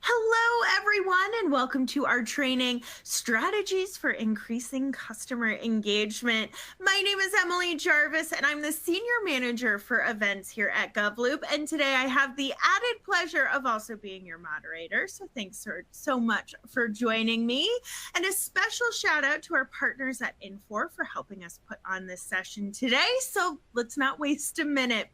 Hello, everyone, and welcome to our training, Strategies for Increasing Customer Engagement. My name is Emily Jarvis, and I'm the Senior Manager for Events here at GovLoop. And today I have the added pleasure of also being your moderator. So thanks so much for joining me. And a special shout out to our partners at Infor for helping us put on this session today. So let's not waste a minute,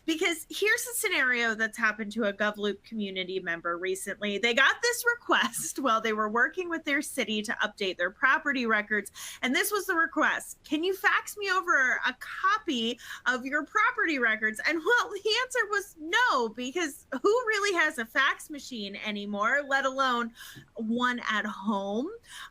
because here's a scenario that's happened to a GovLoop community member recently. They got this request while they were working with their city to update their property records. And this was the request: can you fax me over a copy of your property records? And well, the answer was no, because who really has a fax machine anymore, let alone one at home?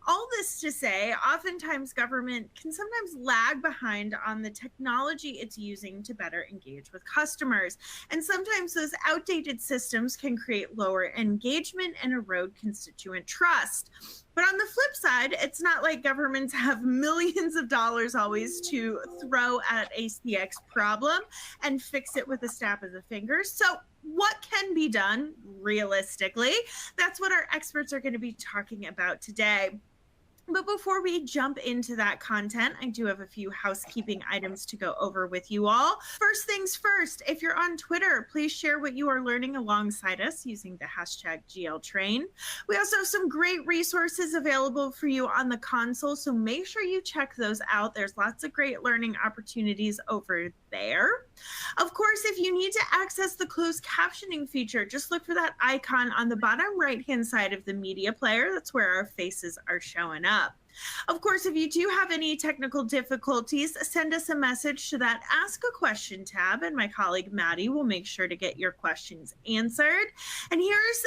All this to say, oftentimes government can sometimes lag behind on the technology it's using to better engage with customers. And sometimes those outdated systems can create lower engagement and erode constituent trust. But on the flip side, it's not like governments have millions of dollars always to throw at a CX problem and fix it with a snap of the fingers. So what can be done realistically? That's what our experts are going to be talking about today. But before we jump into that content, I do have a few housekeeping items to go over with you all. First things first, if you're on Twitter, please share what you are learning alongside us using the hashtag GLTrain. We also have some great resources available for you on the console, so make sure you check those out. There's lots of great learning opportunities over there. Of course, if you need to access the closed captioning feature, just look for that icon on the bottom right-hand side of the media player. That's where our faces are showing up. Of course, if you do have any technical difficulties, send us a message to that Ask a Question tab, and my colleague Maddie will make sure to get your questions answered. And here's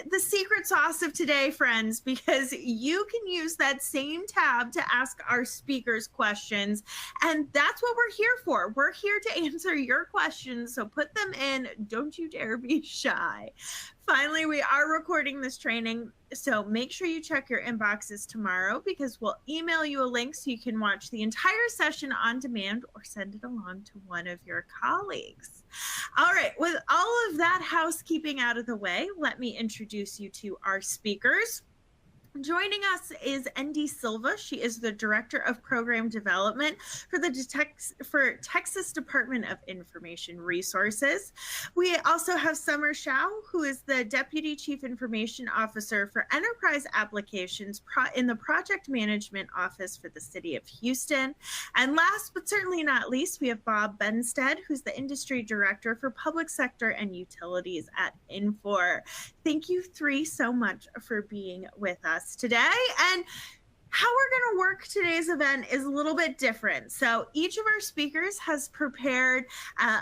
the secret sauce of today, friends, because you can use that same tab to ask our speakers questions, and that's what we're here for. We're here to answer your questions, so put them in. Don't you dare be shy. Finally, we are recording this training, so make sure you check your inboxes tomorrow, because we'll email you a link so you can watch the entire session on demand or send it along to one of your colleagues. All right, with all of that housekeeping out of the way, let me introduce you to our speakers. Joining us is Endy Silva. She is the Director of Program Development for the Texas Department of Information Resources. We also have Summer Shao, who is the Deputy Chief Information Officer for Enterprise Applications in the Project Management Office for the City of Houston. And last but certainly not least, we have Bob Benstead, who's the Industry Director for Public Sector and Utilities at Infor. Thank you three so much for being with us today. And how we're going to work today's event is a little bit different. So each of our speakers has prepared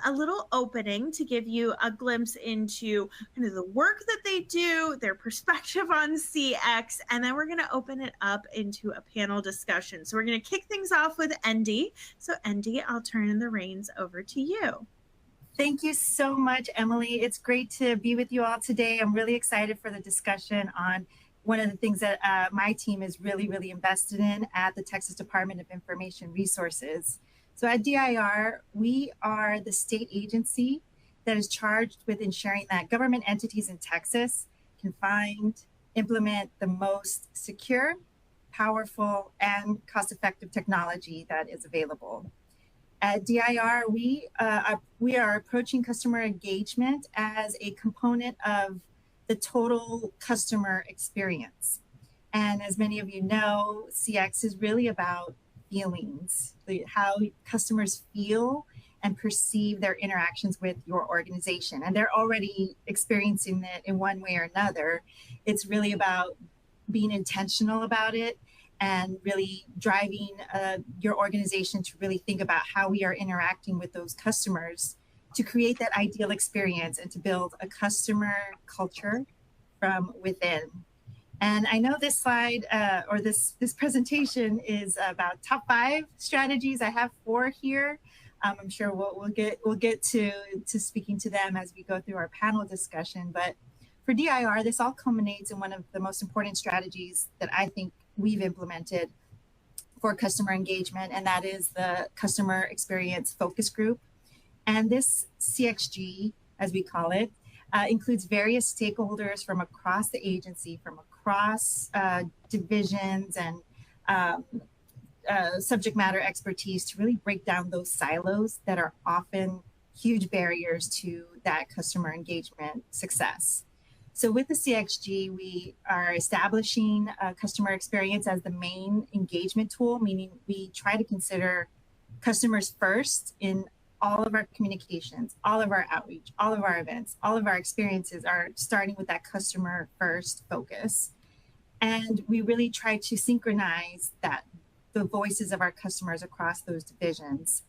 a little opening to give you a glimpse into kind of the work that they do, their perspective on CX, and then we're going to open it up into a panel discussion. So we're going to kick things off with Endy. So Endy, I'll turn the reins over to you. Thank you so much, Emily. It's great to be with you all today. I'm really excited for the discussion on one of the things that my team is really invested in at the Texas Department of Information Resources. So at DIR, we are the state agency that is charged with ensuring that government entities in Texas can find, implement the most secure, powerful, and cost-effective technology that is available. At DIR, we are approaching customer engagement as a component of the total customer experience. And as many of you know, CX is really about feelings, how customers feel and perceive their interactions with your organization. And they're already experiencing it in one way or another. It's really about being intentional about it and really driving your organization to really think about how we are interacting with those customers to create that ideal experience and to build a customer culture from within. And I know this slide or this presentation is about top 5 strategies. I have 4 here. I'm sure we'll get to speaking to them as we go through our panel discussion. But for DIR, this all culminates in one of the most important strategies that I think we've implemented for customer engagement, and that is the Customer Experience Focus Group. And this CXG, as we call it, includes various stakeholders from across the agency, from across divisions and subject matter expertise to really break down those silos that are often huge barriers to that customer engagement success. So with the CXG, we are establishing customer experience as the main engagement tool, meaning we try to consider customers first in all of our communications, all of our outreach, all of our events, all of our experiences are starting with that customer first focus. And we really try to synchronize the voices of our customers across those divisions.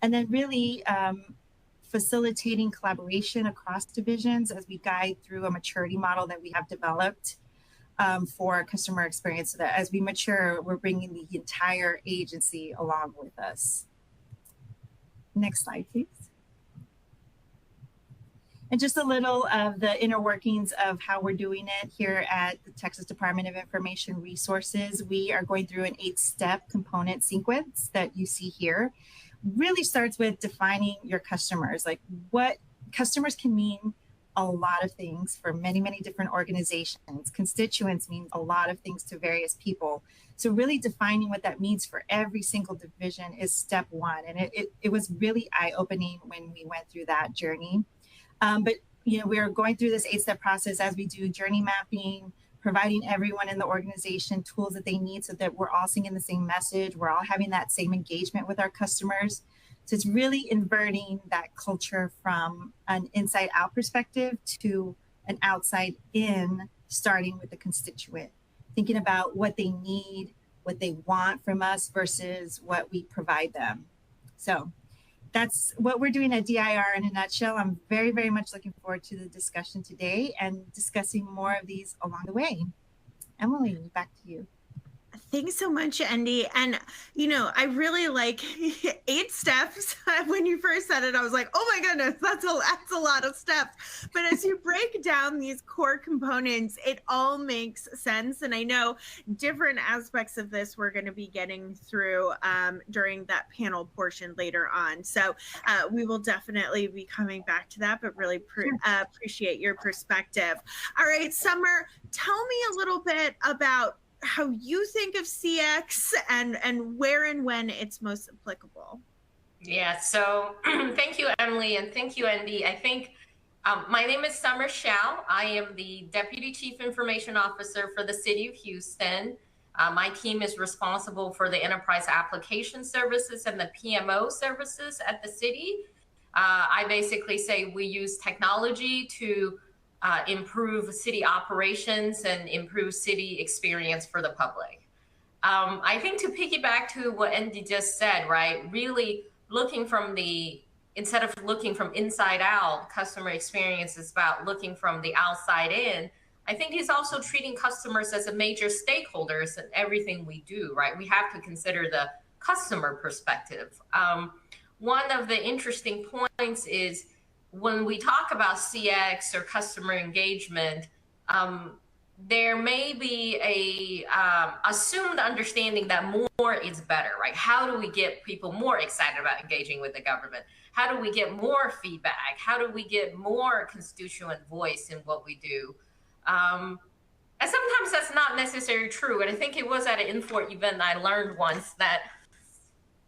And then really facilitating collaboration across divisions as we guide through a maturity model that we have developed for customer experience, so that as we mature, we're bringing the entire agency along with us. Next slide, please. And just a little of the inner workings of how we're doing it here at the Texas Department of Information Resources. We are going through an 8-step component sequence that you see here. Really starts with defining your customers. Like, what customers can mean a lot of things for many, many different organizations. Constituents mean a lot of things to various people. So really defining what that means for every single division is step one. And it was really eye-opening when we went through that journey. But we are going through this 8-step process as we do journey mapping, providing everyone in the organization tools that they need so that we're all singing the same message. We're all having that same engagement with our customers. So it's really inverting that culture from an inside out perspective to an outside in, starting with the constituent, thinking about what they need, what they want from us versus what we provide them. So that's what we're doing at DIR in a nutshell. I'm very, very much looking forward to the discussion today and discussing more of these along the way. Emily, back to you. Thanks so much, Andy. And, I really like 8 steps. When you first said it, I was like, oh my goodness, that's a lot of steps. But as you break down these core components, it all makes sense. And I know different aspects of this we're going to be getting through during that panel portion later on. So we will definitely be coming back to that, but really appreciate your perspective. All right, Summer, tell me a little bit about how you think of CX and where and when it's most applicable. Yeah, so thank you, Emily, and thank you, Andy. I think my name is Summer Shao. I am the Deputy Chief Information Officer for the City of Houston. My team is responsible for the enterprise application services and the PMO services at the city. I basically say we use technology to improve city operations and improve city experience for the public. I think to piggyback to what Andy just said, right, really looking from instead of looking from inside out, customer experience is about looking from the outside in. I think he's also treating customers as a major stakeholders in everything we do, right? We have to consider the customer perspective. One of the interesting points is when we talk about CX or customer engagement, there may be a assumed understanding that more is better, right? How do we get people more excited about engaging with the government? How do we get more feedback? How do we get more constituent voice in what we do? And sometimes that's not necessarily true. And I think it was at an Infor event I learned once that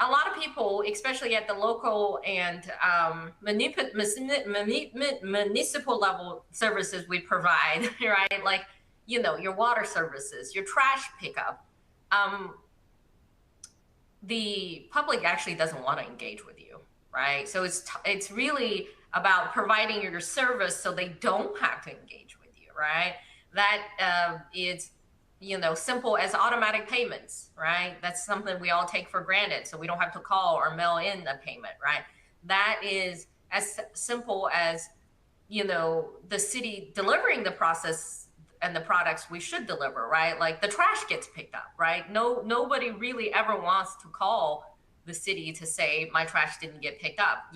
a lot of people, especially at the local and municipal level services we provide, right? Like, your water services, your trash pickup, the public actually doesn't want to engage with you, right? So it's really about providing your service so they don't have to engage with you, right? That is simple as automatic payments, right? That's something we all take for granted. So we don't have to call or mail in a payment, right? That is as simple as, the city delivering the process and the products we should deliver, right? Like the trash gets picked up, right? Nobody really ever wants to call the city to say my trash didn't get picked up.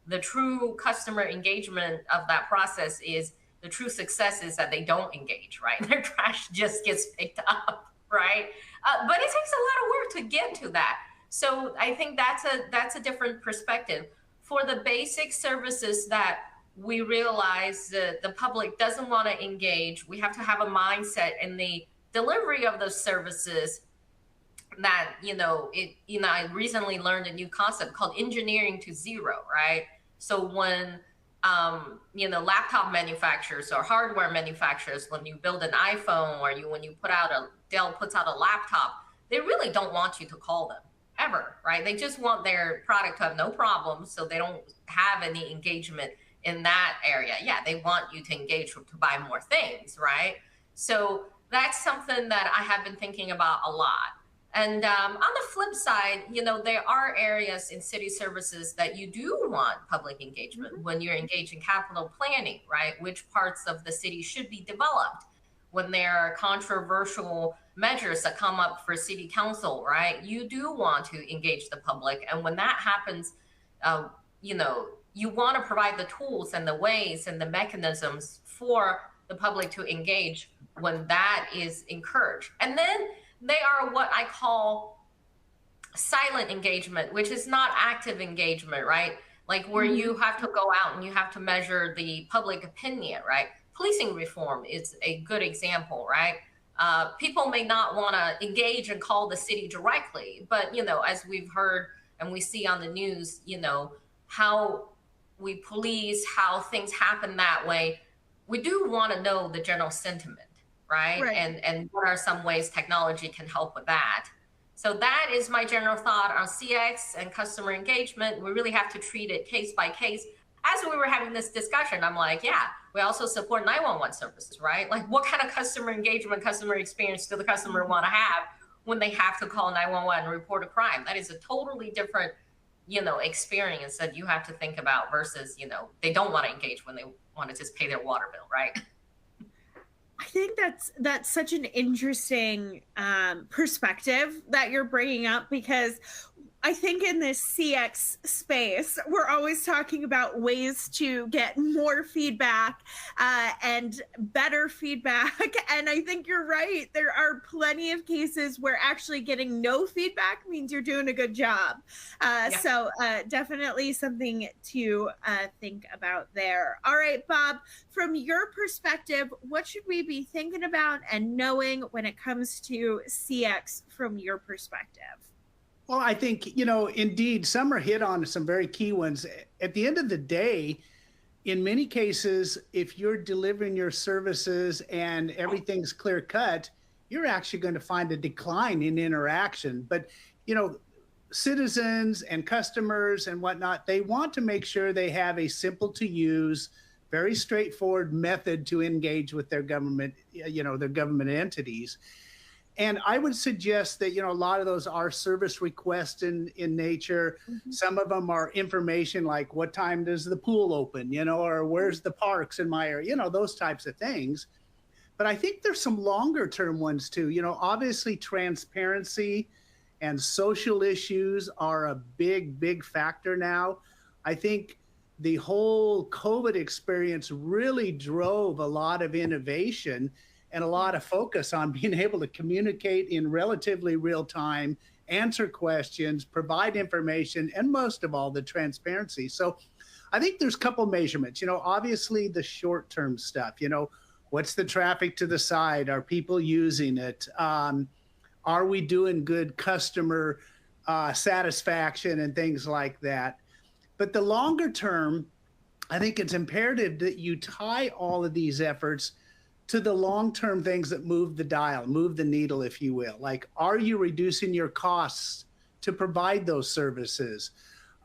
The true customer engagement of that process is the true success is that they don't engage, right? Their trash just gets picked up, right? But it takes a lot of work to get to that. So I think that's a different perspective. For the basic services that we realize that the public doesn't want to engage. We have to have a mindset in the delivery of those services that, I recently learned a new concept called engineering to zero, right? So when, laptop manufacturers or hardware manufacturers, when you build an iPhone or when you put out Dell puts out a laptop, they really don't want you to call them ever, right? They just want their product to have no problems, so they don't have any engagement in that area. Yeah, they want you to engage to buy more things, right? So that's something that I have been thinking about a lot. And on the flip side, there are areas in city services that you do want public engagement when you're engaged in capital planning, right? Which parts of the city should be developed when there are controversial measures that come up for city council, right? You do want to engage the public. And when that happens, you want to provide the tools and the ways and the mechanisms for the public to engage when that is encouraged. And then they are what I call silent engagement, which is not active engagement, right? Like where you have to go out and you have to measure the public opinion, right? Policing reform is a good example, right? People may not want to engage and call the city directly, but, as we've heard and we see on the news, how we police, how things happen that way, we do want to know the general sentiment. Right? And what are some ways technology can help with that? So that is my general thought on CX and customer engagement. We really have to treat it case by case. As we were having this discussion, I'm like, yeah, we also support 911 services, right? Like what kind of customer engagement, customer experience do the customer want to have when they have to call 911 and report a crime? That is a totally different, experience that you have to think about versus, they don't want to engage when they want to just pay their water bill, right? I think that's such an interesting perspective that you're bringing up, because I think in this CX space, we're always talking about ways to get more feedback and better feedback. And I think you're right. There are plenty of cases where actually getting no feedback means you're doing a good job. So definitely something to think about there. All right, Bob, from your perspective, what should we be thinking about and knowing when it comes to CX from your perspective? Well, I think, indeed, Summer hit on some very key ones. At the end of the day, in many cases, if you're delivering your services and everything's clear cut, you're actually going to find a decline in interaction. But, citizens and customers and whatnot, they want to make sure they have a simple to use, very straightforward method to engage with their government, their government entities. And I would suggest that, a lot of those are service requests in nature. Some of them are information like what time does the pool open, or where's the parks in my area, those types of things. But I think there's some longer term ones too. Obviously transparency and social issues are a big, big factor now. I think the whole COVID experience really drove a lot of innovation and a lot of focus on being able to communicate in relatively real time, answer questions, provide information, and most of all, the transparency. So I think there's a couple measurements, obviously the short-term stuff, what's the traffic to the side? Are people using it? Are we doing good customer satisfaction and things like that? But the longer term, I think it's imperative that you tie all of these efforts to the long-term things that move the dial, move the needle, if you will. Like, are you reducing your costs to provide those services?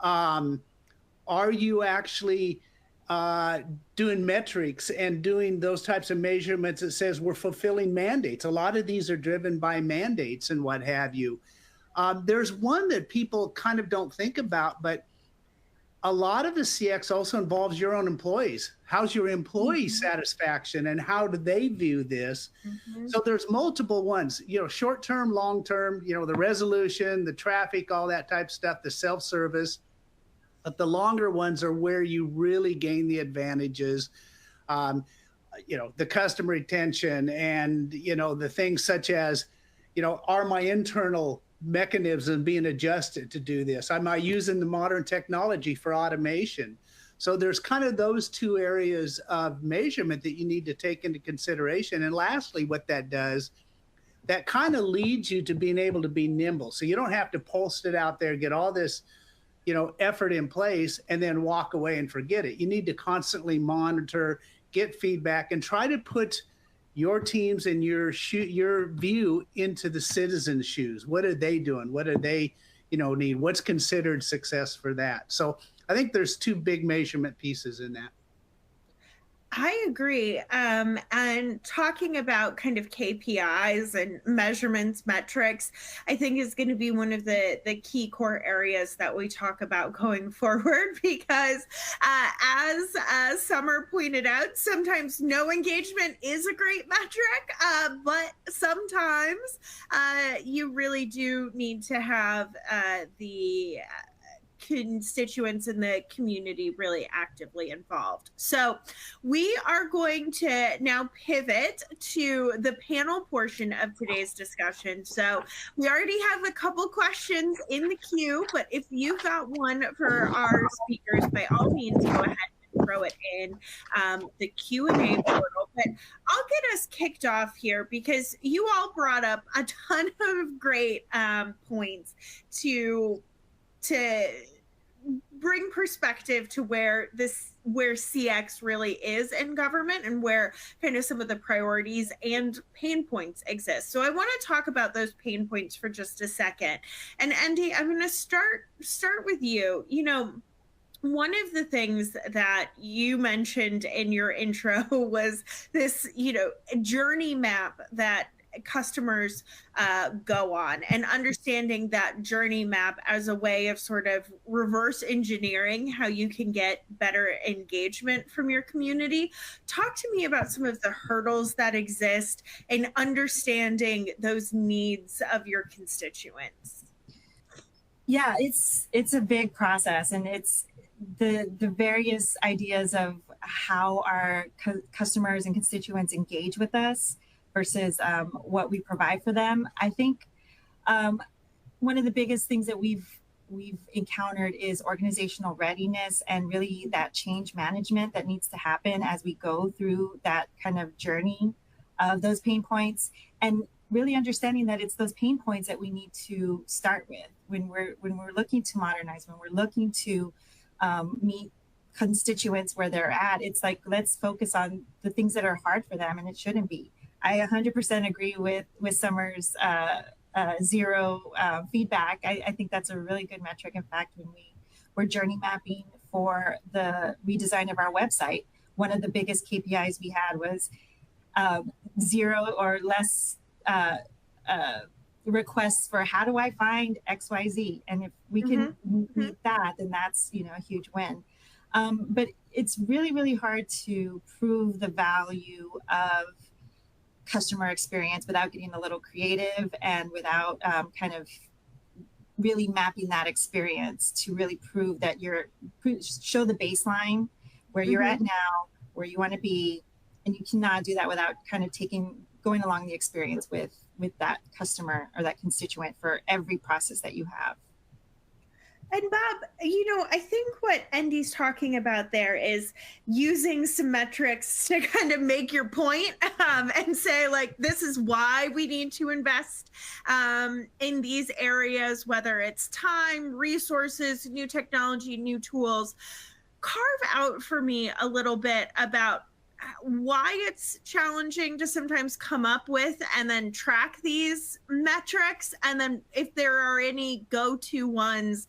Are you actually doing metrics and doing those types of measurements that says we're fulfilling mandates? A lot of these are driven by mandates and what have you. There's one that people kind of don't think about, but a lot of the CX also involves your own employees. How's your employee satisfaction and how do they view this? So there's multiple ones, short-term, long-term, the resolution, the traffic, all that type of stuff, the self-service. But the longer ones are where you really gain the advantages, the customer retention and, the things such as, are my internal mechanisms being adjusted to do this? Am I using the modern technology for automation? So there's kind of those two areas of measurement that you need to take into consideration. And lastly, what that does, that kind of leads you to being able to be nimble. So you don't have to post it out there, get all this, effort in place and then walk away and forget it. You need to constantly monitor, get feedback, and try to put your teams and your view into the citizens' shoes. What are they doing? What are they, need? What's considered success for that? So I think there's two big measurement pieces in that. I agree. And talking about kind of KPIs and measurements, metrics, I think is going to be one of the key core areas that we talk about going forward because as Summer pointed out, sometimes no engagement is a great metric, but sometimes you really do need to have the constituents in the community really actively involved. So we are going to now pivot to the panel portion of today's discussion. So we already have a couple questions in the queue, but if you've got one for our speakers, by all means, go ahead and throw it in the Q&A portal. But I'll get us kicked off here because you all brought up a ton of great points to bring perspective to where CX really is in government and where kind of some of the priorities and pain points exist. So I want to talk about those pain points for just a second. And Andy, I'm going to start with you. One of the things that you mentioned in your intro was this, journey map that customers go on, and understanding that journey map as a way of sort of reverse engineering how you can get better engagement from your community. Talk to me about some of the hurdles that exist in understanding those needs of your constituents. Yeah, it's a big process, and it's the various ideas of how our customers and constituents engage with us versus what we provide for them. I think one of the biggest things that we've encountered is organizational readiness and really that change management that needs to happen as we go through that kind of journey of those pain points, and really understanding that it's those pain points that we need to start with when we're looking to modernize, when we're looking to meet constituents where they're at. It's like, let's focus on the things that are hard for them, and it shouldn't be. I 100% agree with Summer's zero feedback. I think that's a really good metric. In fact, when we were journey mapping for the redesign of our website, one of the biggest KPIs we had was 0 or less requests for how do I find XYZ. And if we can meet that, then that's a huge win. But it's really, really hard to prove the value of customer experience without getting a little creative and without kind of really mapping that experience to really prove that show the baseline where you're at now, where you want to be. And you cannot do that without kind of going along the experience with that customer or that constituent for every process that you have. And Bob, I think what Andy's talking about there is using some metrics to kind of make your point and say, like, this is why we need to invest in these areas, whether it's time, resources, new technology, new tools. Carve out for me a little bit about why it's challenging to sometimes come up with and then track these metrics, and then if there are any go-to ones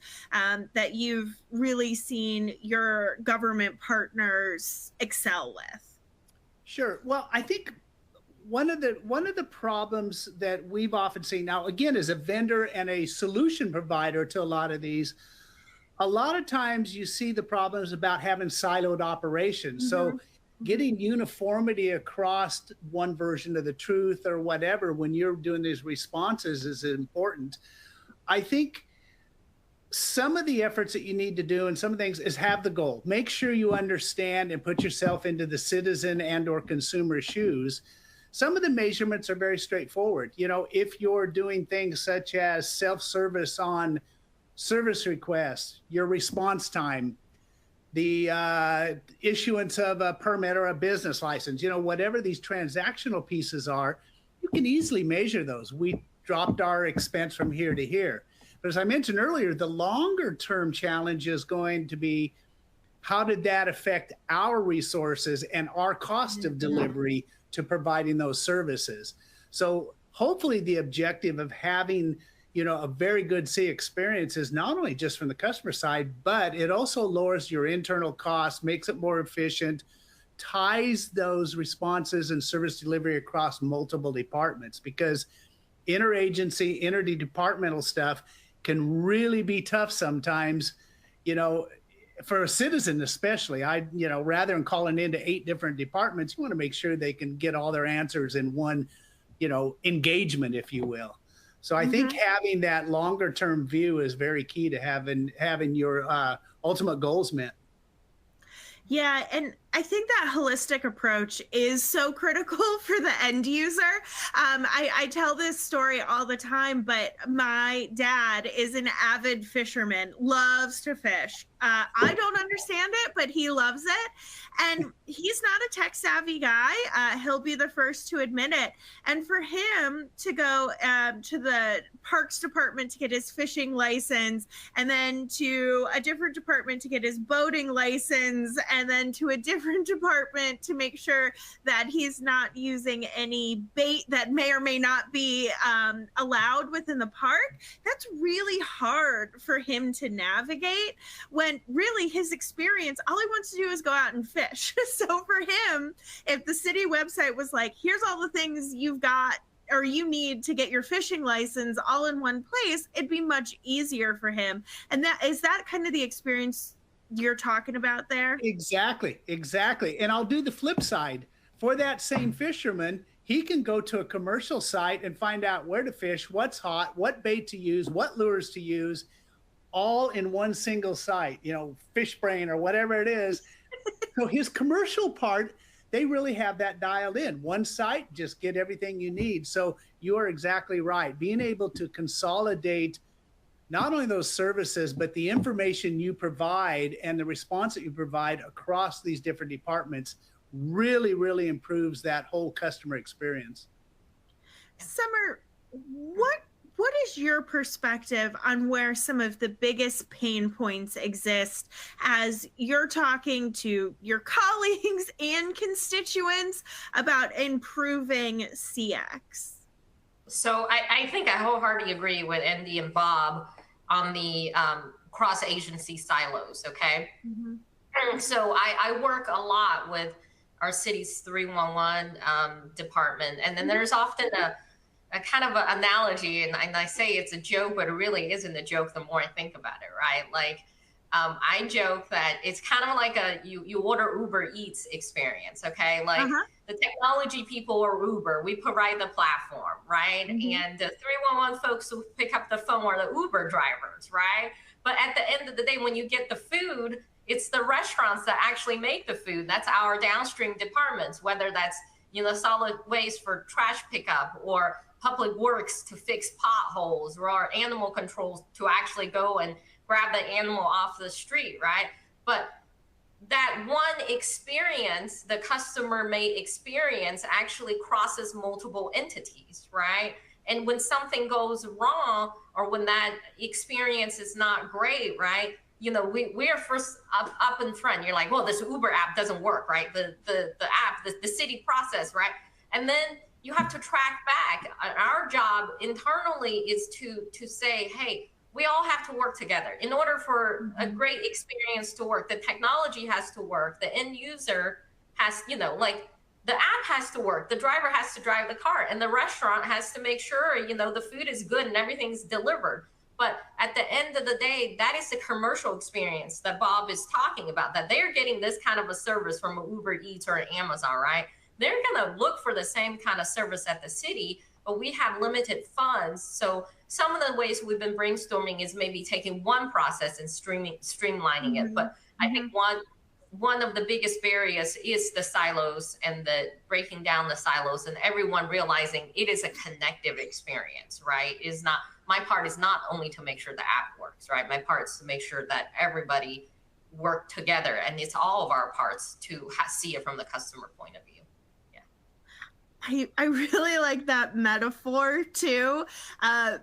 that you've really seen your government partners excel with. Sure. Well, I think one of the problems that we've often seen now, again, as a vendor and a solution provider to a lot of these, a lot of times you see the problems about having siloed operations. So getting uniformity across one version of the truth or whatever when you're doing these responses is important. I think some of the efforts that you need to do and some things is have the goal. Make sure you understand and put yourself into the citizen and or consumer shoes. Some of the measurements are very straightforward. If you're doing things such as self-service on service requests, your response time, the issuance of a permit or a business license, whatever these transactional pieces are, you can easily measure those. We dropped our expense from here to here. But as I mentioned earlier, the longer term challenge is going to be, how did that affect our resources and our cost of delivery to providing those services? So hopefully the objective of having, a very good city experience is not only just from the customer side, but it also lowers your internal costs, makes it more efficient, ties those responses and service delivery across multiple departments, because interagency, interdepartmental stuff can really be tough sometimes, for a citizen especially. Rather than calling into 8 different departments, you want to make sure they can get all their answers in one, engagement, if you will. So I think having that longer term view is very key to having your ultimate goals met. Yeah, and I think that holistic approach is so critical for the end user. I tell this story all the time, but my dad is an avid fisherman, loves to fish. I don't understand it, but he loves it. And he's not a tech savvy guy. He'll be the first to admit it. And for him to go to the parks department to get his fishing license, and then to a different department to get his boating license, and then to a different department to make sure that he's not using any bait that may or may not be allowed within the park, that's really hard for him to navigate, when really his experience, all he wants to do is go out and fish. So for him, if the city website was like, here's all the things you've got or you need to get your fishing license all in one place, it'd be much easier for him. And that is that kind of the experience you're talking about there? Exactly. And I'll do the flip side. For that same fisherman, he can go to a commercial site and find out where to fish, what's hot, what bait to use, what lures to use, all in one single site, Fish Brain or whatever it is. So his commercial part, they really have that dialed in. One site, just get everything you need. So you are exactly right. Being able to consolidate not only those services, but the information you provide and the response that you provide across these different departments really, really improves that whole customer experience. Summer, what is your perspective on where some of the biggest pain points exist as you're talking to your colleagues and constituents about improving CX? So I think I wholeheartedly agree with Andy and Bob on the cross-agency silos, okay? So I work a lot with our city's 311 department, and then there's often a kind of an analogy, and I say it's a joke, but it really isn't a joke the more I think about it, right? Like, I joke that it's kind of like you order Uber Eats experience, okay? Like the technology people are Uber, we provide the platform, right? And the 311 folks who pick up the phone are the Uber drivers, right? But at the end of the day, when you get the food, it's the restaurants that actually make the food. That's our downstream departments, whether that's, solid waste for trash pickup, or public works to fix potholes, or animal controls to actually go and grab the animal off the street, right? But that one experience the customer may experience actually crosses multiple entities, right? And when something goes wrong, or when that experience is not great, right? We're first up in front. You're like, well, this Uber app doesn't work, right? The app, the city process, right? And then you have to track back. Our job internally is to say, hey, we all have to work together. In order for a great experience to work, the technology has to work, the end user has, like the app has to work, the driver has to drive the car, and the restaurant has to make sure, the food is good and everything's delivered. But at the end of the day, that is the commercial experience that Bob is talking about, that they're getting this kind of a service from an Uber Eats or an Amazon, right? They're going to look for the same kind of service at the city, but we have limited funds. So some of the ways we've been brainstorming is maybe taking one process and streamlining it. But I think one of the biggest barriers is the silos and the breaking down the silos, and everyone realizing it is a connective experience, right? My part is not only to make sure the app works, right? My part is to make sure that everybody work together, and it's all of our parts to see it from the customer point of view. I really like that metaphor too,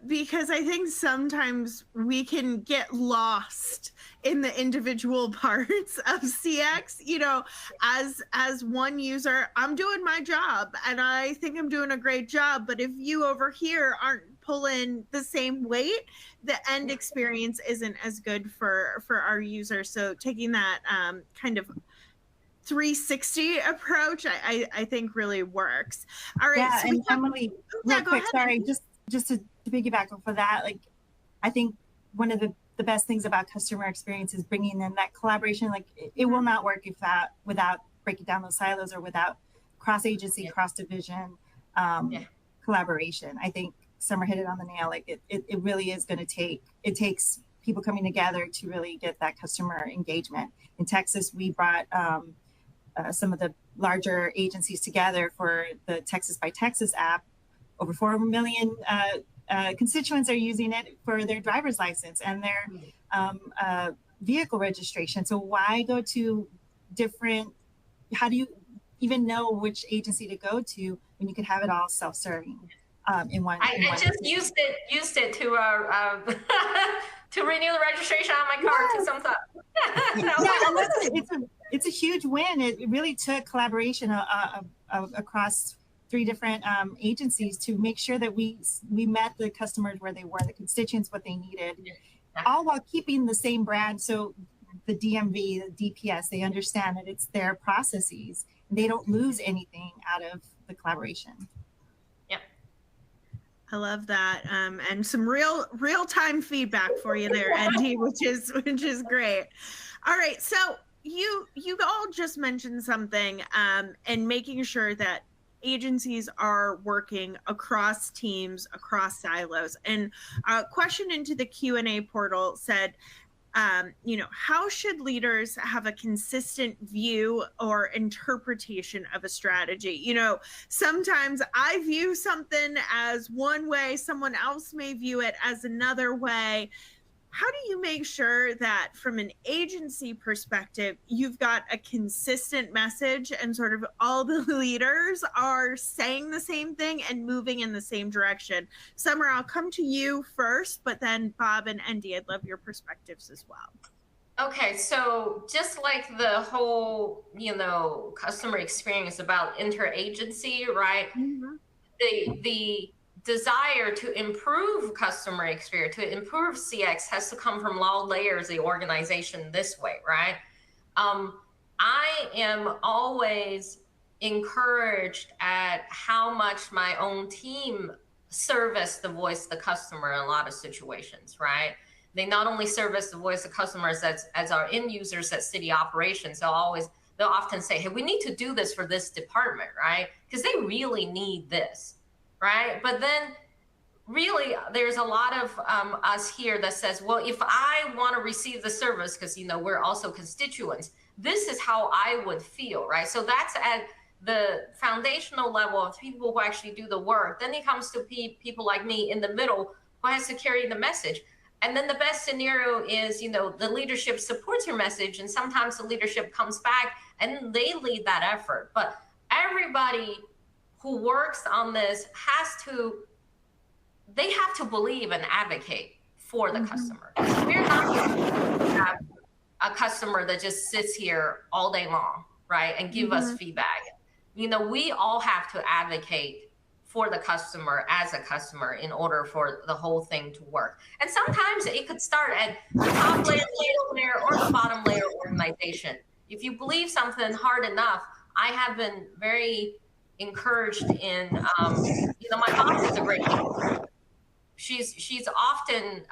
because I think sometimes we can get lost in the individual parts of CX. You know, as one user, I'm doing my job and I think I'm doing a great job, but if you over here aren't pulling the same weight, the end experience isn't as good for our users. So taking that kind of 360 approach, I think really works. All right. Yeah, So and Emily, real quick, ahead. sorry, just to piggyback off of that, like, I think one of the best things about customer experience is bringing in that collaboration. Like, it will not work without breaking down those silos or without cross-agency, cross-division collaboration. I think Summer hit it on the nail. Like, it really is going to takes people coming together to really get that customer engagement. In Texas, we brought some of the larger agencies together for the Texas by Texas app. Over 4 million constituents are using it for their driver's license and their vehicle registration. So why go to different, how do you even know which agency to go to when you could have it all self-serving in one? I just used it to to renew the registration on my car because I'm thought. It's a huge win. It really took collaboration across 3 different agencies to make sure that we met the customers where they were, the constituents, what they needed, all while keeping the same brand. So the DMV, the DPS, they understand that it's their processes and they don't lose anything out of the collaboration. Yep. I love that. And some real-time feedback for you there, Andy, which is great. All right. So you all just mentioned something, and making sure that agencies are working across teams, across silos. And a question into the Q&A portal said, how should leaders have a consistent view or interpretation of a strategy? You know, sometimes I view something as one way, someone else may view it as another way. How do you make sure that from an agency perspective, you've got a consistent message and sort of all the leaders are saying the same thing and moving in the same direction? Summer, I'll come to you first, but then Bob and Andy, I'd love your perspectives as well. Okay, so just like the whole, customer experience about interagency, right? Mm-hmm. The desire to improve customer experience, to improve CX has to come from all layers of the organization this way, right? I am always encouraged at how much my own team service the voice of the customer in a lot of situations, right? They not only service the voice of customers as our end users at city operations, they'll often say, hey, we need to do this for this department, right? Because they really need this. Right. But then really, there's a lot of us here that says, well, if I want to receive the service, because, we're also constituents, this is how I would feel. Right. So that's at the foundational level of people who actually do the work. Then it comes to people like me in the middle who has to carry the message. And then the best scenario is, the leadership supports your message. And sometimes the leadership comes back and they lead that effort. But everybody who works on this they have to believe and advocate for the customer. We're not going to have a customer that just sits here all day long, right, and give us feedback. We all have to advocate for the customer as a customer in order for the whole thing to work. And sometimes it could start at the top layer, middle layer, or the bottom layer organization. If you believe something hard enough, I have been very encouraged in, my boss is a great leader. She's often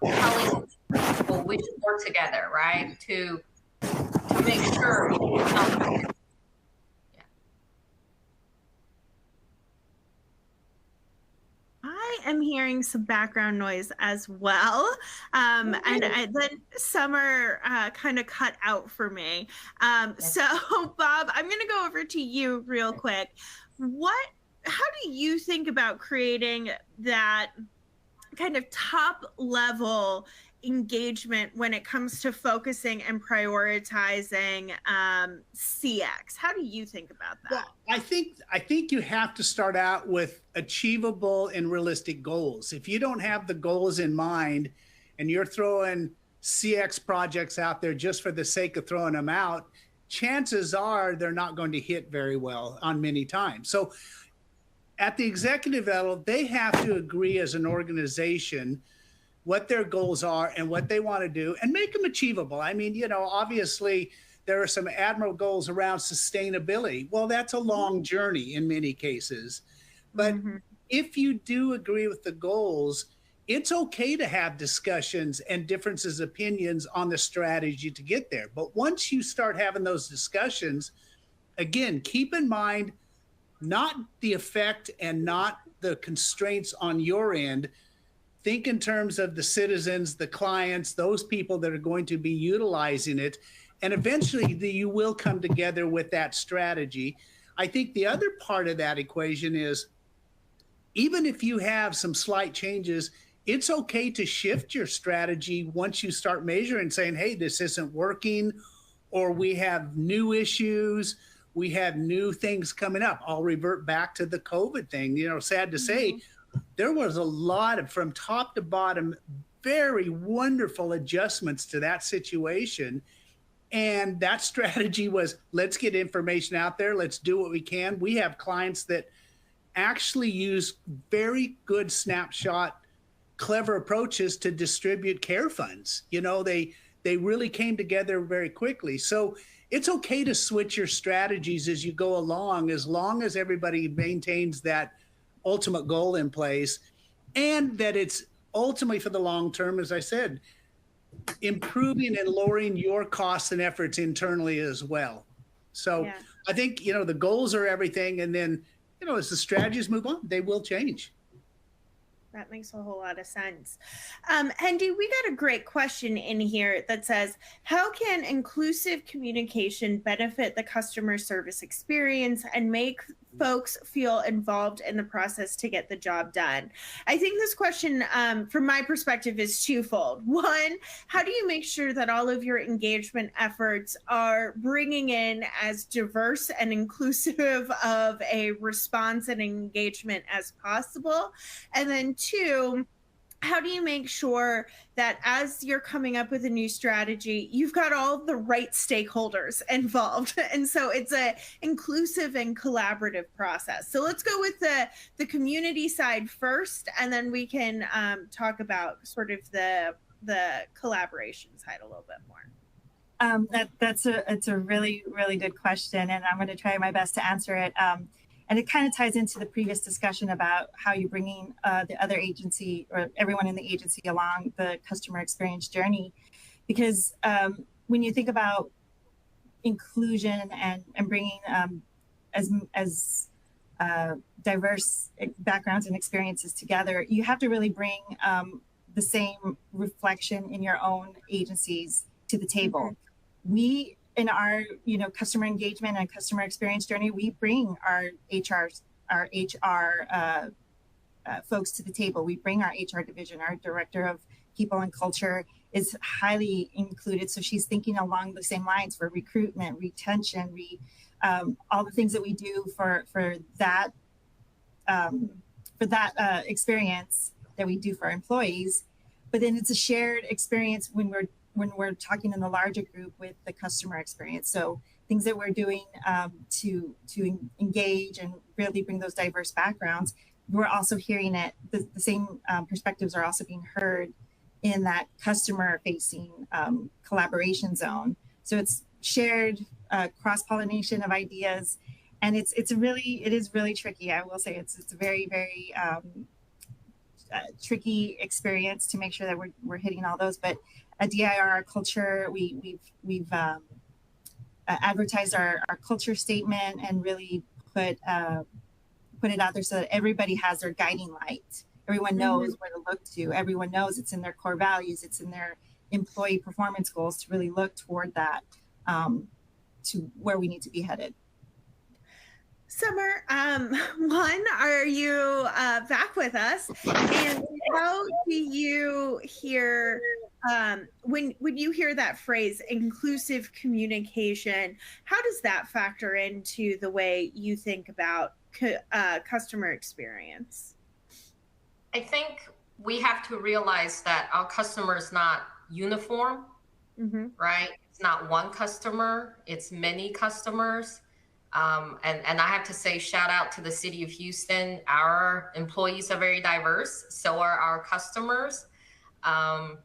telling people we should work together, right, to make sure. I am hearing some background noise as well. And then Summer kind of cut out for me. So Bob, I'm going to go over to you real quick. How do you think about creating that kind of top level engagement when it comes to focusing and prioritizing CX? How do you think about that? Well, I think you have to start out with achievable and realistic goals. If you don't have the goals in mind and you're throwing CX projects out there just for the sake of throwing them out, chances are they're not going to hit very well on many times. So at the executive level, they have to agree as an organization what their goals are and what they want to do and make them achievable. I mean, obviously there are some admirable goals around sustainability. Well, that's a long journey in many cases. But if you do agree with the goals, it's okay to have discussions and differences of opinions on the strategy to get there. But once you start having those discussions, again, keep in mind not the effect and not the constraints on your end. Think in terms of the citizens, the clients, those people that are going to be utilizing it. And eventually you will come together with that strategy. I think the other part of that equation is, even if you have some slight changes, it's okay to shift your strategy once you start measuring, saying, hey, this isn't working, or we have new issues, we have new things coming up. I'll revert back to the COVID thing. Sad to say, there was a lot of, from top to bottom, very wonderful adjustments to that situation. And that strategy was, let's get information out there. Let's do what we can. We have clients that actually use very good snapshot, clever approaches to distribute care funds. They really came together very quickly. So it's okay to switch your strategies as you go along, as long as everybody maintains that ultimate goal in place, and that it's ultimately for the long term, as I said, improving and lowering your costs and efforts internally as well. So I think, the goals are everything. And then, as the strategies move on, they will change. That makes a whole lot of sense. Andy, we got a great question in here that says, how can inclusive communication benefit the customer service experience and make folks feel involved in the process to get the job done? I think this question, from my perspective, is twofold. One, how do you make sure that all of your engagement efforts are bringing in as diverse and inclusive of a response and engagement as possible? And then two, how do you make sure that as you're coming up with a new strategy, you've got all the right stakeholders involved? And so it's a inclusive and collaborative process. So let's go with the community side first, and then we can talk about sort of the collaboration side a little bit more. It's a really, really good question, and I'm going to try my best to answer it. And it kind of ties into the previous discussion about how you're bringing the other agency or everyone in the agency along the customer experience journey. Because when you think about inclusion and bringing as diverse backgrounds and experiences together, you have to really bring the same reflection in your own agencies to the table. We, in our customer engagement and customer experience journey, we bring our HR folks to the table. We bring our HR division. Our director of people and culture is highly included, so she's thinking along the same lines for recruitment, retention, all the things that we do for that experience that we do for our employees. But then it's a shared experience when we're talking in the larger group with the customer experience. So things that we're doing to engage and really bring those diverse backgrounds, we're also hearing it. The same perspectives are also being heard in that customer facing collaboration zone. So it's shared cross-pollination of ideas, and it is really tricky. I will say it's a very, very tricky experience to make sure that we're hitting all those. But at DIR, our culture, we've advertised our culture statement and really put it out there so that everybody has their guiding light. Everyone knows where to look to. Everyone knows it's in their core values. It's in their employee performance goals to really look toward that, to where we need to be headed. Summer, one, are you back with us? And how do you hear When you hear that phrase, inclusive communication, how does that factor into the way you think about customer experience? I think we have to realize that our customer is not uniform, Mm-hmm. right? It's not one customer, it's many customers. And I have to say, shout out to the city of Houston. Our employees are very diverse, so are our customers. Um,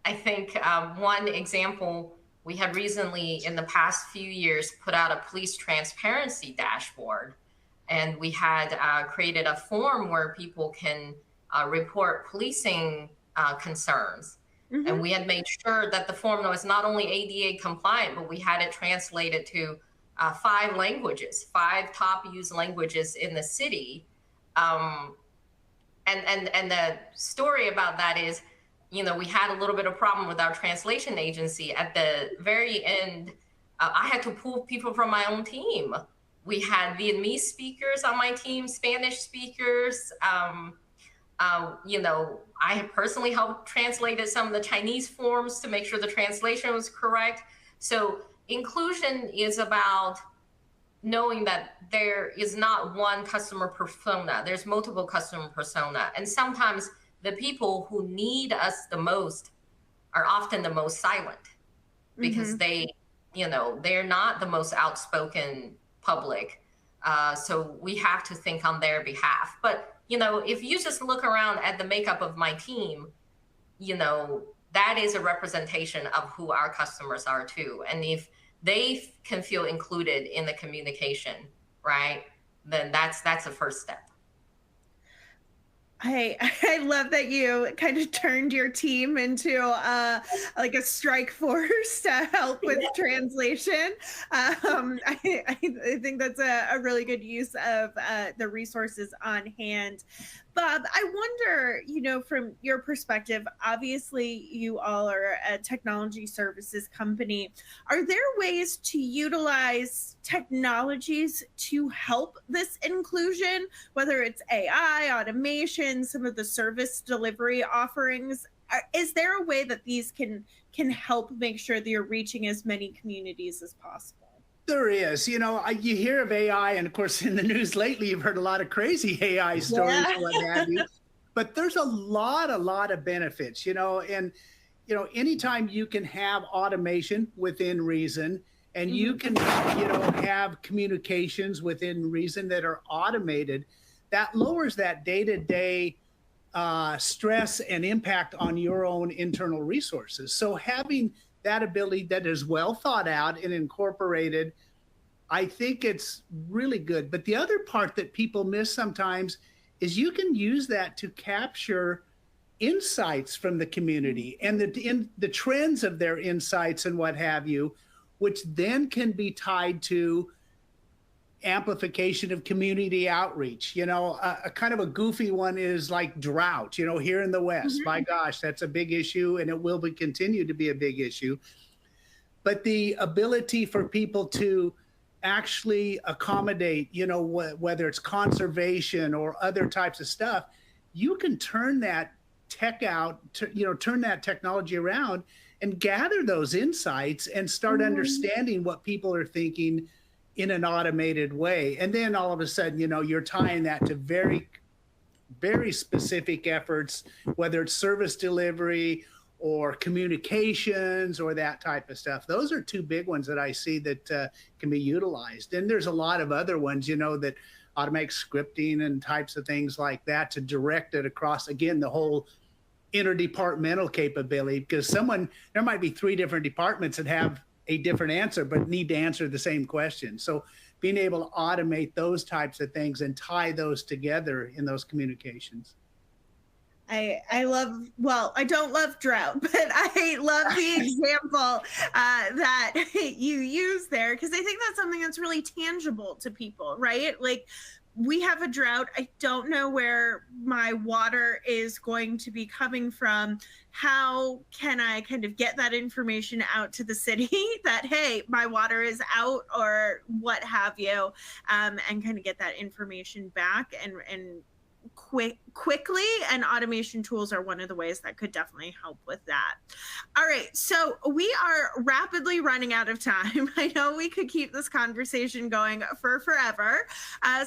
I think one example, we had recently in the past few years put out a police transparency dashboard. And we had created a form where people can report policing concerns. Mm-hmm. And we had made sure that the form was not only ADA compliant, but we had it translated to 5 languages, 5 top used languages in the city. And the story about that is, we had a little bit of problem with our translation agency. At the very end, I had to pull people from my own team. We had Vietnamese speakers on my team, Spanish speakers. I had personally helped translated some of the Chinese forms to make sure the translation was correct. So inclusion is about knowing that there is not one customer persona. There's multiple customer persona. And sometimes the people who need us the most are often the most silent because they're not the most outspoken public. So we have to think on their behalf. But, if you just look around at the makeup of my team, that is a representation of who our customers are too. And if they can feel included in the communication, right, then that's the first step. I love that you kind of turned your team into like a strike force to help with translation. I think that's a really good use of the resources on hand. Bob, I wonder, from your perspective, obviously you all are a technology services company. Are there ways to utilize technologies to help this inclusion, whether it's AI, automation, some of the service delivery offerings? Is there a way that these can help make sure that you're reaching as many communities as possible? There is. You hear of AI, and of course, in the news lately, you've heard a lot of crazy AI stories and what have you. But there's a lot of benefits, and anytime you can have automation within reason, and you can, have communications within reason that are automated, that lowers that day-to-day stress and impact on your own internal resources. So having that ability that is well thought out and incorporated, I think it's really good. But the other part that people miss sometimes is you can use that to capture insights from the community and the trends of their insights and what have you, which then can be tied to amplification of community outreach. A kind of a goofy one is like drought, here in the West. My gosh, that's a big issue, and it will continue to be a big issue. But the ability for people to actually accommodate, whether it's conservation or other types of stuff, you can turn that turn that technology around and gather those insights and start understanding what people are thinking in an automated way. And then all of a sudden, you're tying that to very, very specific efforts, whether it's service delivery or communications or that type of stuff. Those are 2 big ones that I see that can be utilized. And there's a lot of other ones, that automate scripting and types of things like that to direct it across, again, the whole interdepartmental capability, because there might be 3 different departments that have a different answer, but need to answer the same question. So being able to automate those types of things and tie those together in those communications. I don't love drought, but I love the example that you use there, because I think that's something that's really tangible to people, right? Like, we have a drought. I don't know where my water is going to be coming from. How can I kind of get that information out to the city that, hey, my water is out or what have you, and kind of get that information back and quickly, and automation tools are one of the ways that could definitely help with that. All right, so we are rapidly running out of time. I know we could keep this conversation going for forever.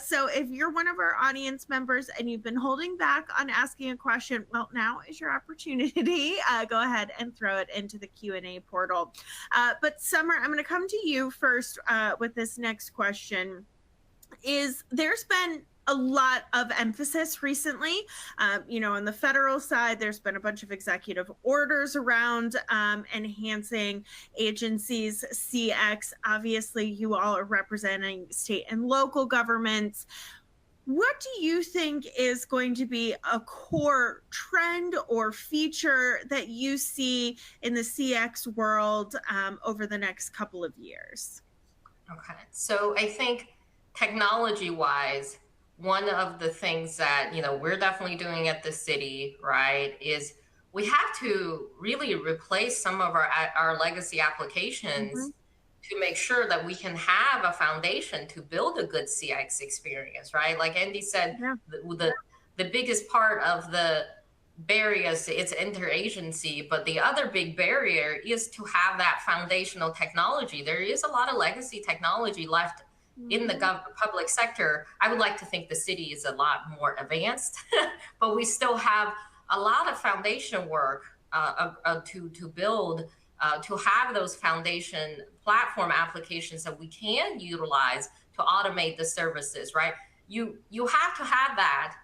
So if you're one of our audience members and you've been holding back on asking a question, well, now is your opportunity. Go ahead and throw it into the Q&A portal. But Summer, I'm going to come to you first with this next question. There's been a lot of emphasis recently, on the federal side. There's been a bunch of executive orders around enhancing agencies' CX. Obviously, you all are representing state and local governments. What do you think is going to be a core trend or feature that you see in the CX world over the next couple of years? Okay, so I think technology-wise, one of the things that we're definitely doing at the city, right, is we have to really replace some of our legacy applications to make sure that we can have a foundation to build a good CX experience, right? Like Andy said, the biggest part of the barriers, it's interagency, but the other big barrier is to have that foundational technology. There is a lot of legacy technology left in the public sector. I would like to think the city is a lot more advanced, but we still have a lot of foundation work to build, to have those foundation platform applications that we can utilize to automate the services, right? You have to have that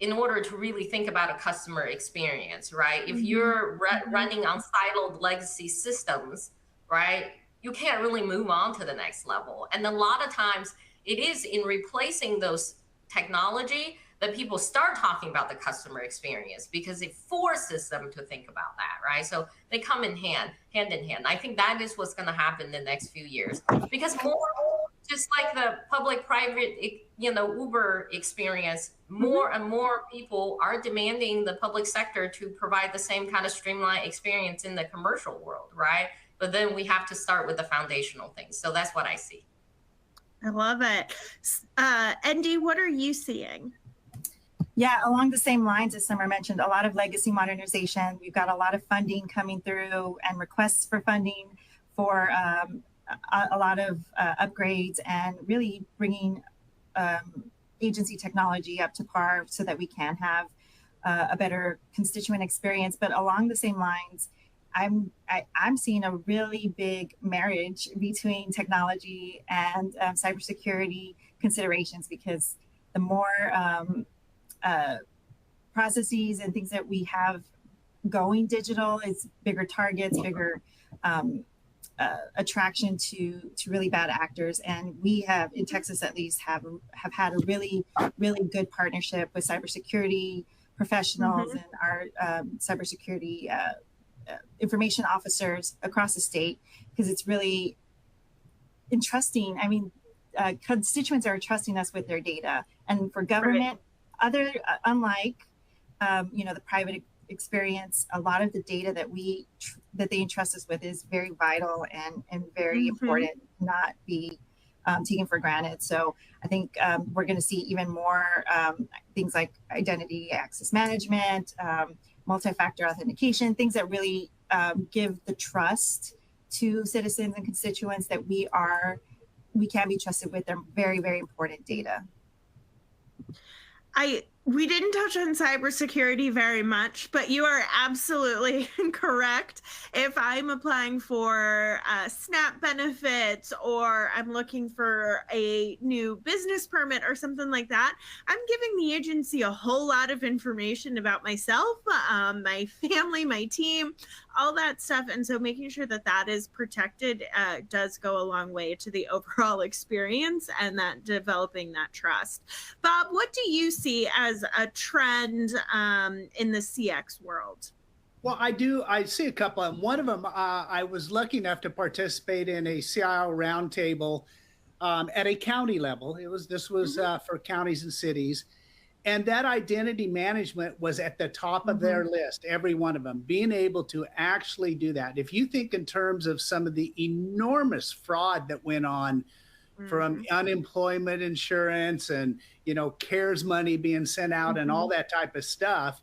in order to really think about a customer experience, right? If you're running on siloed legacy systems, right, you can't really move on to the next level. And a lot of times it is in replacing those technology that people start talking about the customer experience, because it forces them to think about that, right? So they come in hand in hand. I think that is what's going to happen in the next few years, because more, just like the public-private, Uber experience, more and more people are demanding the public sector to provide the same kind of streamlined experience in the commercial world, right? But then we have to start with the foundational things. So that's what I see. I love it. Andy, what are you seeing? Yeah, along the same lines as Summer mentioned, a lot of legacy modernization. We've got a lot of funding coming through and requests for funding for a lot of upgrades and really bringing agency technology up to par so that we can have a better constituent experience. But along the same lines, I'm seeing a really big marriage between technology and cybersecurity considerations, because the more processes and things that we have going digital, is bigger targets, bigger attraction to really bad actors. And we have, in Texas at least, have had a really good partnership with cybersecurity professionals and our cybersecurity information officers across the state, because it's really entrusting. I mean, constituents are trusting us with their data, and for government, unlike the private experience, a lot of the data that they entrust us with is very vital and very important, not be taken for granted. So I think we're going to see even more things like identity access management, multi-factor authentication, things that really give the trust to citizens and constituents that we can be trusted with their very, very important data. We didn't touch on cybersecurity very much, but you are absolutely correct. If I'm applying for SNAP benefits, or I'm looking for a new business permit or something like that, I'm giving the agency a whole lot of information about myself, my family, my team, all that stuff. And so making sure that that is protected does go a long way to the overall experience and that developing that trust. Bob, what do you see as a trend in the CX world? Well, I see a couple. And one of them, I was lucky enough to participate in a CIO roundtable at a county level. This was for counties and cities. And that identity management was at the top of their list, every one of them, being able to actually do that. If you think in terms of some of the enormous fraud that went on from unemployment insurance and, CARES money being sent out and all that type of stuff.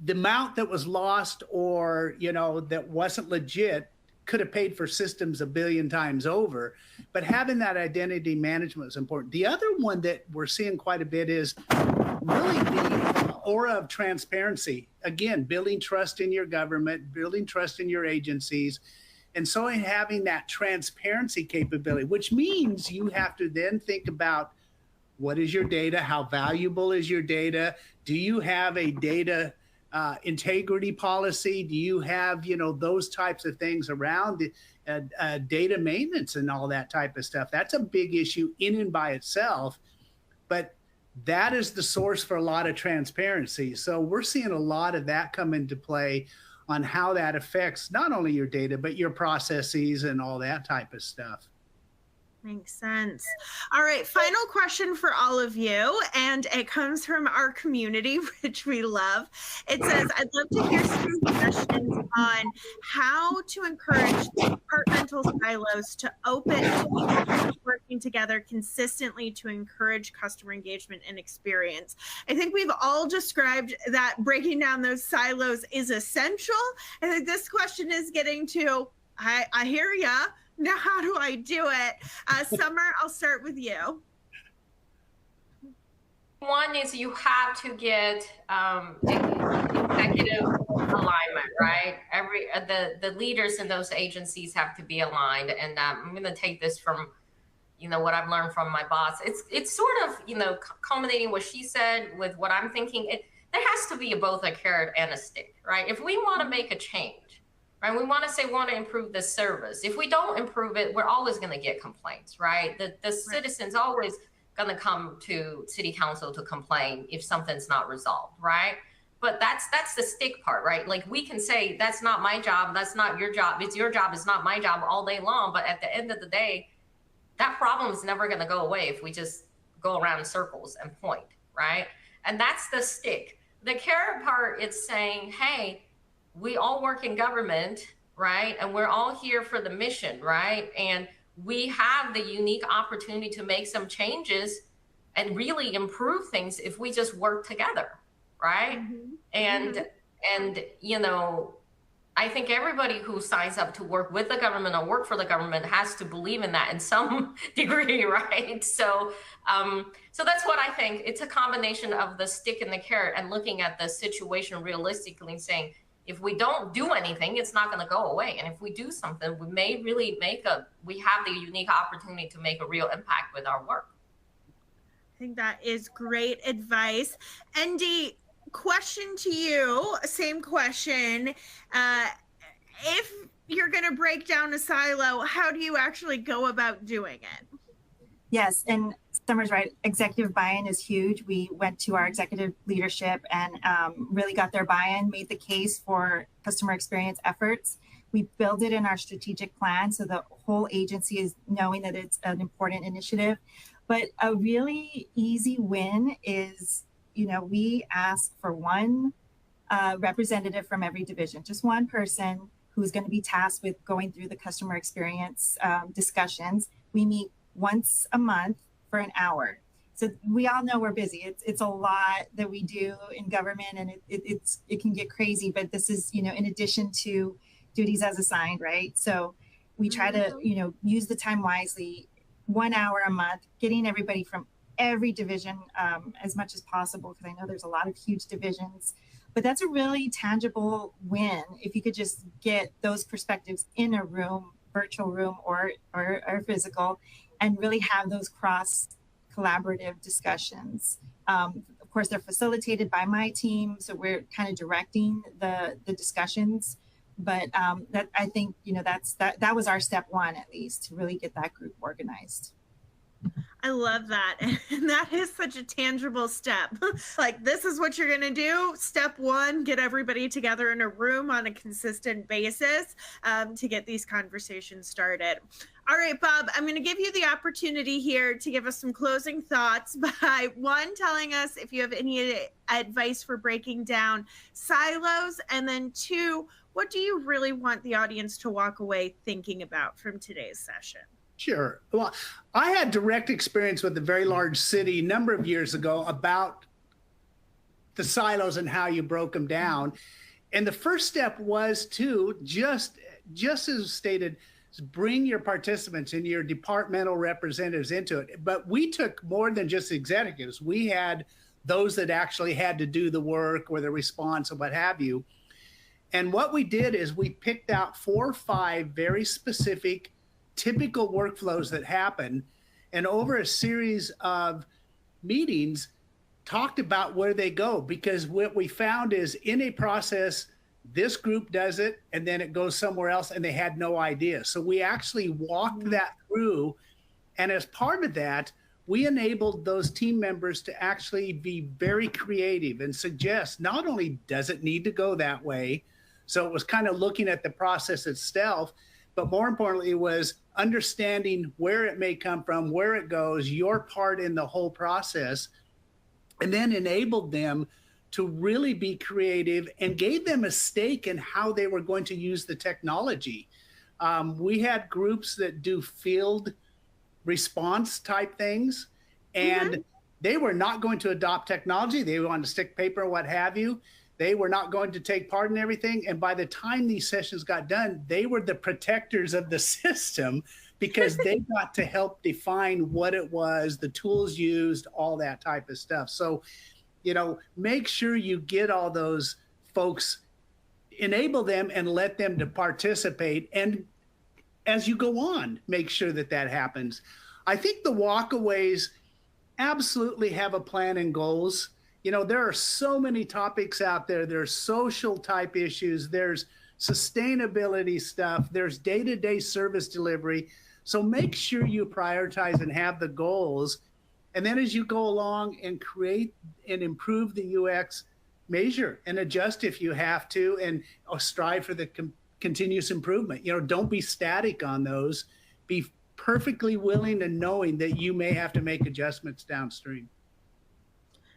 The amount that was lost or, that wasn't legit could have paid for systems a billion times over. But having that identity management is important. The other one that we're seeing quite a bit is really the aura of transparency. Again, building trust in your government, building trust in your agencies. And so in having that transparency capability, which means you have to then think about what is your data? How valuable is your data? Do you have a data integrity policy? Do you have, those types of things around data maintenance and all that type of stuff? That's a big issue in and by itself, but that is the source for a lot of transparency. So we're seeing a lot of that come into play on how that affects not only your data, but your processes and all that type of stuff. Makes sense. All right, final question for all of you, and it comes from our community, which we love. It says, I'd love to hear some suggestions on how to encourage departmental silos to open and working together consistently to encourage customer engagement and experience. I think we've all described that breaking down those silos is essential. I think this question is getting to, I hear ya. Now, how do I do it? Summer, I'll start with you. One is you have to get executive alignment, right? The leaders in those agencies have to be aligned. And I'm going to take this from, what I've learned from my boss. It's sort of, culminating what she said with what I'm thinking. There has to be both a carrot and a stick, right? If we want to make a change, right? We want to improve the service. If we don't improve it, we're always going to get complaints, right? The citizens always going to come to city council to complain if something's not resolved, right? But that's the stick part, right? Like we can say, that's not my job, that's not your job, it's your job, it's not my job all day long. But at the end of the day, that problem is never going to go away if we just go around in circles and point, right? And that's the stick. The carrot part, it's saying, hey, we all work in government, right? And we're all here for the mission, right? And we have the unique opportunity to make some changes and really improve things if we just work together, right? And I think everybody who signs up to work with the government or work for the government has to believe in that in some degree, right? So that's what I think. It's a combination of the stick and the carrot and looking at the situation realistically and saying, if we don't do anything, it's not going to go away. And if we do something, we may really we have the unique opportunity to make a real impact with our work. I think that is great advice. Andy, question to you, same question. If you're going to break down a silo, how do you actually go about doing it? Yes, and Summer's right. Executive buy-in is huge. We went to our executive leadership and really got their buy-in, made the case for customer experience efforts. We build it in our strategic plan so the whole agency is knowing that it's an important initiative. But a really easy win is, we ask for one representative from every division, just one person who's going to be tasked with going through the customer experience discussions. We meet once a month for an hour. So we all know we're busy. It's a lot that we do in government, and it can get crazy. But this is, in addition to duties as assigned, right? So we try to, use the time wisely. 1 hour a month, getting everybody from every division as much as possible, because I know there's a lot of huge divisions. But that's a really tangible win if you could just get those perspectives in a room, virtual room or physical, and really have those cross collaborative discussions. Of course, they're facilitated by my team, so we're kind of directing the discussions. But that I think that was our step one, at least, to really get that group organized. I love that. And that is such a tangible step. Like, this is what you're going to do. Step one, get everybody together in a room on a consistent basis to get these conversations started. All right, Bob, I'm going to give you the opportunity here to give us some closing thoughts by one, telling us if you have any advice for breaking down silos, and then two, what do you really want the audience to walk away thinking about from today's session? Sure. Well, I had direct experience with a very large city a number of years ago about the silos and how you broke them down. And the first step was to just as stated, bring your participants and your departmental representatives into it. But we took more than just executives. We had those that actually had to do the work or the response or what have you. And what we did is we picked out 4 or 5 very specific, typical workflows that happen. And over a series of meetings, talked about where they go, because what we found is in a process, this group does it and then it goes somewhere else and they had no idea. So we actually walked that through. And as part of that, we enabled those team members to actually be very creative and suggest not only does it need to go that way, so it was kind of looking at the process itself, but more importantly, it was understanding where it may come from, where it goes, your part in the whole process, and then enabled them to really be creative and gave them a stake in how they were going to use the technology. We had groups that do field response type things, and they were not going to adopt technology. They wanted to stick paper or what have you. They were not going to take part in everything. And by the time these sessions got done, they were the protectors of the system because they got to help define what it was, the tools used, all that type of stuff. So, you know, make sure you get all those folks, enable them and let them to participate. And as you go on, make sure that that happens. I think the walkaways absolutely have a plan and goals. You know, there are so many topics out there. There's social type issues. There's sustainability stuff. There's day-to-day service delivery. So make sure you prioritize and have the goals. And then as you go along and create and improve the UX, measure and adjust if you have to, and strive for the continuous improvement. You know, don't be static on those. Be perfectly willing and knowing that you may have to make adjustments downstream.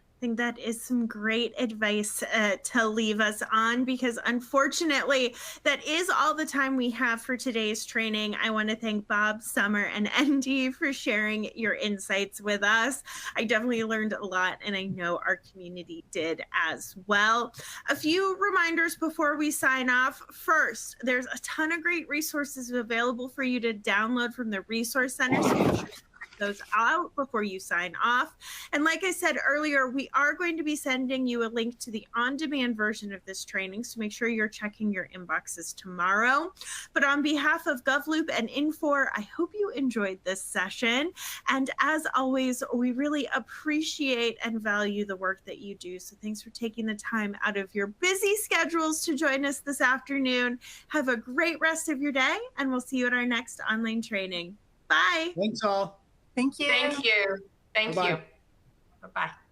I think that is some great advice to leave us on, because unfortunately, that is all the time we have for today's training. I want to thank Bob, Summer, and Andy for sharing your insights with us. I definitely learned a lot, and I know our community did as well. A few reminders before we sign off. First, there's a ton of great resources available for you to download from the Resource Center. So make sure those out before you sign off. And like I said earlier, we are going to be sending you a link to the on-demand version of this training, so make sure you're checking your inboxes tomorrow. But on behalf of GovLoop and Infor, I hope you enjoyed this session. And as always, we really appreciate and value the work that you do. So thanks for taking the time out of your busy schedules to join us this afternoon. Have a great rest of your day, and we'll see you at our next online training. Bye. Thanks all. Thank you. Thank you. Thank Bye-bye. you. Bye-bye.